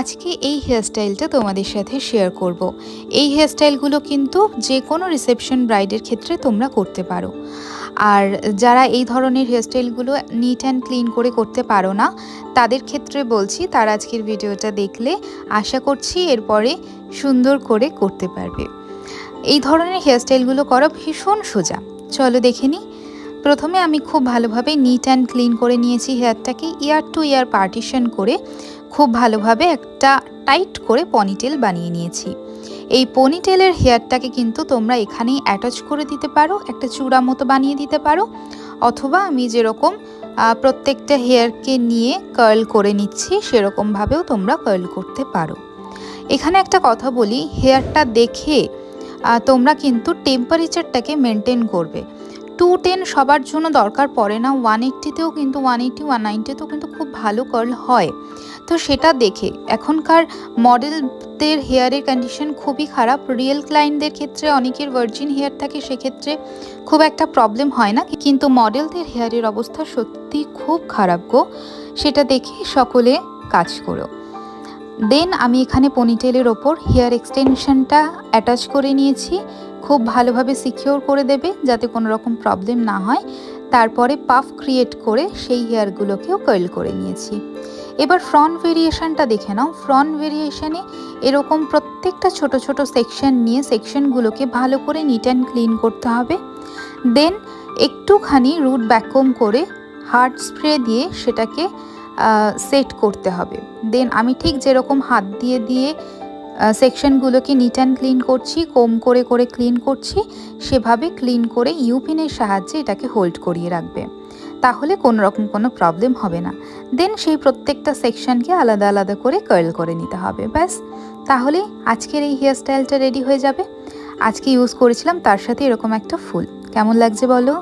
আজকে এই হেয়ারস্টাইলটা তোমাদের সাথে শেয়ার করব। এই হেয়ারস্টাইলগুলো কিন্তু যে কোনো রিসেপশন ব্রাইডের ক্ষেত্রে তোমরা করতে পারো। আর যারা এই ধরনের হেয়ারস্টাইলগুলো নিট অ্যান্ড ক্লিন করে করতে পারো না, তাদের ক্ষেত্রে বলছি তারা আজকের ভিডিওটা দেখলে আশা করছি এরপরে সুন্দর করে করতে পারবে। এই ধরনের হেয়ারস্টাইলগুলো করা ভীষণ সোজা, চলো দেখে নিই। প্রথমে আমি খুব ভালোভাবে নিট অ্যান্ড ক্লিন করে নিয়েছি হেয়ারটাকে, ইয়ার টু ইয়ার পার্টিশন করে খুব ভালোভাবে একটা টাইট করে পনিটেল বানিয়ে নিয়েছি। এই পনিটেলের হেয়ারটাকে কিন্তু তোমরা এখানেই অ্যাটাচ করে দিতে পারো, একটা চূড়া মতো বানিয়ে দিতে পারো, অথবা আমি যেরকম প্রত্যেকটা হেয়ারকে নিয়ে কার্ল করে নিচ্ছি সেরকমভাবেও তোমরা কার্ল করতে পারো। এখানে একটা কথা বলি, হেয়ারটা দেখে তোমরা কিন্তু টেম্পারেচারটাকে মেনটেন করবে। 210 সবার জন্য দরকার পড়ে না, 180তেও কিন্তু 180 190তেও কিন্তু খুব ভালো কার্ল হয়। তো সেটা দেখে, এখনকার মডেলদের হেয়ারের কন্ডিশন খুবই খারাপ। রিয়েল ক্লায়েন্টদের ক্ষেত্রে অনেকের ভার্জিন হেয়ার থাকে, সেক্ষেত্রে খুব একটা প্রবলেম হয় না, কিন্তু মডেলদের হেয়ারের অবস্থা সত্যি খুব খারাপ গো। সেটা দেখে সকলে কাজ করো। দেন আমি এখানে পনিটেলের ওপর হেয়ার এক্সটেনশনটা অ্যাটাচ করে নিয়েছি। খুব ভালোভাবে সিকিওর করে দেবে যাতে কোনো রকম প্রবলেম না হয়। তারপরে পাফ ক্রিয়েট করে সেই হেয়ারগুলোকেও কার্ল করে নিয়েছি। এবার ফ্রন্ট ভেরিয়েশনটা দেখে নাও। ফ্রন্ট ভেরিয়েশনে এরকম প্রত্যেকটা ছোট ছোট সেকশন নিয়ে সেকশনগুলোকে ভালো করে নিট অ্যান্ড ক্লিন করতে হবে। দেন একটুখানি রুট ব্যাককম করে হার্ড স্প্রে দিয়ে সেটাকে সেট করতে হবে। দেন আমি ঠিক যেরকম হাত দিয়ে দিয়ে সেকশনগুলোকে নিট অ্যান্ড ক্লিন করছি, কোম করে করে ক্লিন করছি, সেভাবে ক্লিন করে ইউপিনের সাহায্যে এটাকে হোল্ড করিয়ে রাখবে, তাহলে কোনো রকম কোনো প্রবলেম হবে না। দেন সেই প্রত্যেকটা সেকশনকে আলাদা আলাদা করে কার্ল করে নিতে হবে, ব্যাস। তাহলে আজকের এই হেয়ারস্টাইলটা রেডি হয়ে যাবে। আজকে ইউজ করেছিলাম তার সাথে এরকম একটা ফুল। কেমন লাগছে বলো?